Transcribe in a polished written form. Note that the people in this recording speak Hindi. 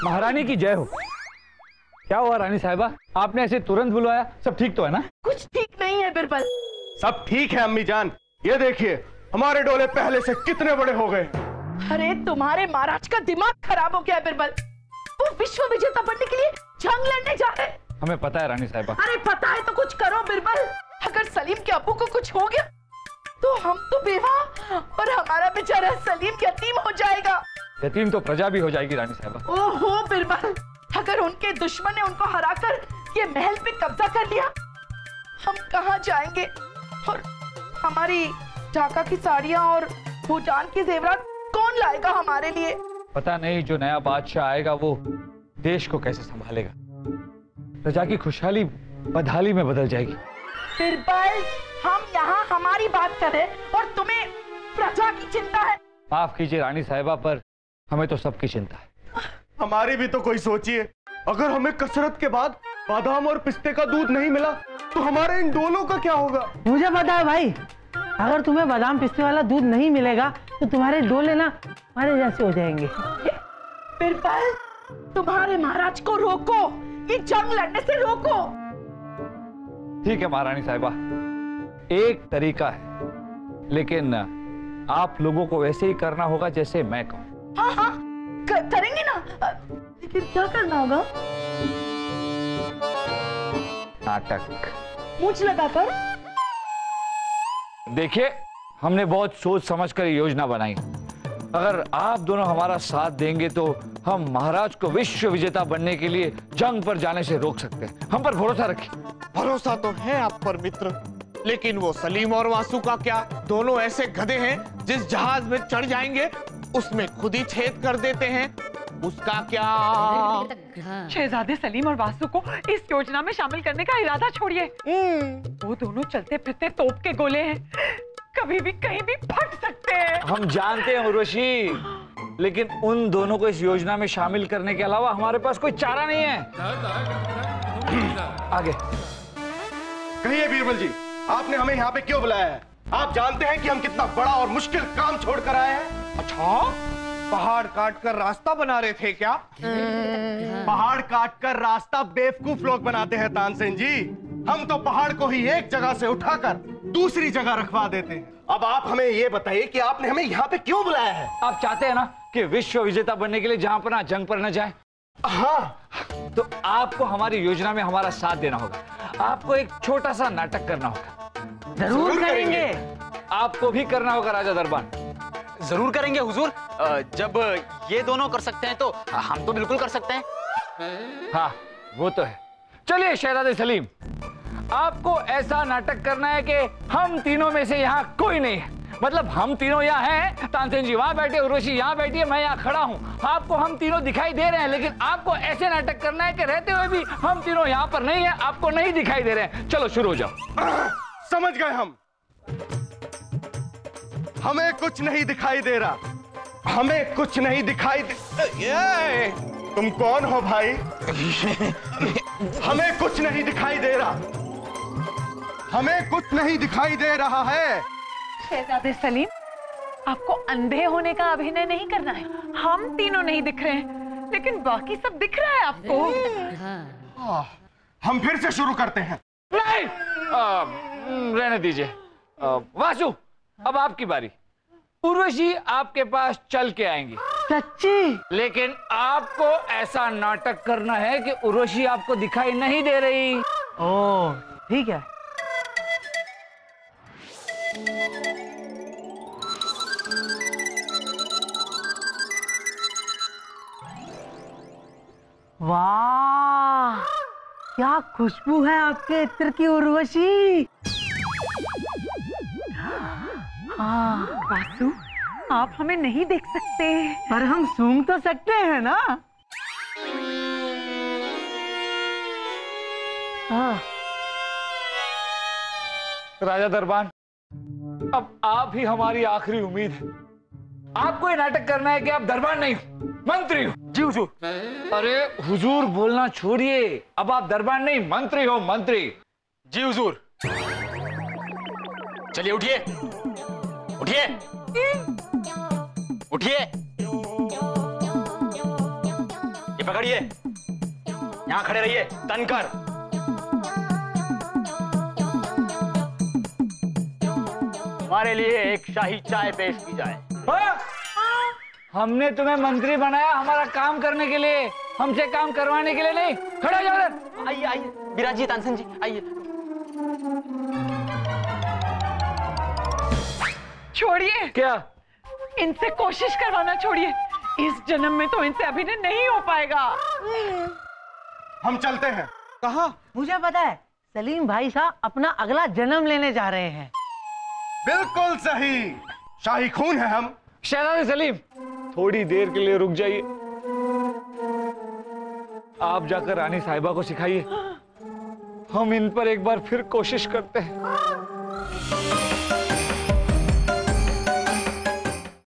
महारानी की जय हो। क्या हुआ रानी साहिबा, आपने ऐसे तुरंत बुलवाया? सब ठीक तो है ना? कुछ ठीक नहीं है बिरबल। सब ठीक है अम्मी जान, ये देखिए हमारे डोले पहले से कितने बड़े हो गए। अरे तुम्हारे महाराज का दिमाग खराब हो गया बिरबल, वो विश्व विजेता बनने के लिए जंग लड़ने जा रहे। हमें पता है रानी साहिबा। अरे पता है तो कुछ करो बिरबल। अगर सलीम के अब्बू को कुछ हो गया तो हम तो बेवा और हमारा बेचारा सलीम यतीम हो जाएगा। यतीम तो प्रजा भी हो जाएगी रानी साहिबा। ओहो बिरबल, अगर उनके दुश्मन ने उनको हराकर ये महल पे कब्जा कर लिया, हम कहाँ जाएंगे? और हमारी ढाका की साड़ियाँ और भूटान की जेवरात कौन लाएगा हमारे लिए? पता नहीं जो नया बादशाह आएगा वो देश को कैसे संभालेगा। प्रजा की खुशहाली बदहाली में बदल जाएगी। बिरबल, हम यहाँ हमारी बात कर रहे और तुम्हें प्रजा की चिंता है। माफ कीजिए रानी साहिबा, पर हमें तो सबकी चिंता है। हमारी भी तो कोई सोचिए, अगर हमें कसरत के बाद बादाम और पिस्ते का दूध नहीं मिला तो हमारे इन डोलों का क्या होगा? मुझे पता है भाई, अगर तुम्हें बादाम पिस्ते वाला दूध नहीं मिलेगा तो तुम्हारे डोले ना हमारे जैसे हो जाएंगे। बिरबल, तुम्हारे महाराज को रोको, ये जंग लड़ने से रोको। ठीक है महारानी साहिबा, एक तरीका है, लेकिन आप लोगों को वैसे ही करना होगा जैसे मैं कहूँ। हाँ हाँ करेंगे ना, लेकिन क्या करना होगा? नाटक। मूंछ लगाकर। देखिए, हमने बहुत सोच समझकर योजना बनाई। अगर आप दोनों हमारा साथ देंगे तो हम महाराज को विश्व विजेता बनने के लिए जंग पर जाने से रोक सकते हैं। हम पर भरोसा रखिए। भरोसा तो है आप पर मित्र, लेकिन वो सलीम और वासु का क्या? दोनों ऐसे गधे हैं, जिस जहाज में चढ़ जाएंगे उसमें खुद ही छेद कर देते हैं, उसका क्या? शहजादे सलीम और वासु को इस योजना में शामिल करने का इरादा छोड़िए। वो दोनों चलते फिरते तोप के गोले हैं, कभी भी कहीं भी फट सकते हैं। हम जानते हैं उर्वशी, लेकिन उन दोनों को इस योजना में शामिल करने के अलावा हमारे पास कोई चारा नहीं है। आगे कहिए बीरबल जी, आपने हमें यहाँ पे क्यों बुलाया है? आप जानते हैं कि हम कितना बड़ा और मुश्किल काम छोड़कर आए हैं। अच्छा, पहाड़ काट कर रास्ता बना रहे थे क्या? पहाड़ काट कर रास्ता बेवकूफ लोग बनाते हैं तानसेन जी। हम तो पहाड़ को ही एक जगह से उठाकर दूसरी जगह रखवा देते हैं। अब आप हमें ये बताइए कि आपने हमें यहाँ पे क्यों बुलाया है? आप चाहते हैं ना कि विश्व विजेता बनने के लिए जहां पर ना जंग पर न जाए। हाँ, तो आपको हमारी योजना में हमारा साथ देना होगा। आपको एक छोटा सा नाटक करना होगा। जरूर करेंगे। आपको भी करना होगा राजा दरबान। जरूर करेंगे हुजूर। जब ये दोनों कर सकते हैं तो हम तो बिल्कुल कर सकते हैं। हाँ, वो तो है। चलिए शहजादे सलीम, आपको ऐसा नाटक करना है कि हम तीनों में से यहाँ कोई नहीं है। मतलब हम तीनों यहाँ हैं, तानसेन जी वहां बैठे, उर्वशी यहाँ बैठी है, मैं यहाँ खड़ा हूँ। आपको हम तीनों दिखाई दे रहे हैं, लेकिन आपको ऐसे नाटक करना है कि रहते हुए भी हम तीनों यहाँ पर नहीं है, आपको नहीं दिखाई दे रहे हैं। चलो शुरू हो जाओ। समझ गए हम। हमें कुछ नहीं दिखाई दे रहा, हमें कुछ नहीं दिखाई दे। तुम कौन हो भाई? हमें कुछ नहीं दिखाई दे रहा, हमें कुछ नहीं दिखाई दे रहा है। शहजादे सलीम, आपको अंधे होने का अभिनय नहीं करना है। हम तीनों नहीं दिख रहे हैं, लेकिन बाकी सब दिख रहा है आपको। हम फिर से शुरू करते हैं। नहीं, रहने दीजिए। वासु, अब आपकी बारी। उर्वशी आपके पास चल के आएंगी। सच्ची? लेकिन आपको ऐसा नाटक करना है कि उर्वशी आपको दिखाई नहीं दे रही। ओ, ठीक है। वाह, क्या खुशबू है आपके इत्र की उर्वशी। हाँ वासु, आप हमें नहीं देख सकते, पर हम सूंघ तो सकते हैं ना। हाँ। राजा दरबान, अब आप ही हमारी आखिरी उम्मीद है। आपको ये नाटक करना है कि आप दरबान नहीं हो, मंत्री हो। जी हुजूर। अरे हुजूर बोलना छोड़िए, अब आप दरबान नहीं मंत्री हो, मंत्री। जी हुजूर। चलिए उठिए, उठिए, उठिए। ये पकड़िए। बढ़िए, यहाँ खड़े रहिए तनकर। हमारे लिए एक शाही चाय पेश की जाए। हाँ? हमने तुम्हें मंत्री बनाया हमारा काम करने के लिए, हमसे काम करवाने के लिए नहीं। खड़े हो जाओ उधर। आइए आइए विराजिए तानसेन जी, आइए। छोड़िए, क्या? इनसे कोशिश करवाना छोड़िए। इस जन्म में तो इनसे अभिनय नहीं हो पाएगा। हम चलते हैं। कहाँ? मुझे पता है, सलीम भाई साहब अपना अगला जन्म लेने जा रहे हैं। बिल्कुल सही, शाही खून है हम। शहजादे सलीम, थोड़ी देर के लिए रुक जाइए। आप जाकर रानी साहिबा को सिखाइए, हम इन पर एक बार फिर कोशिश करते हैं।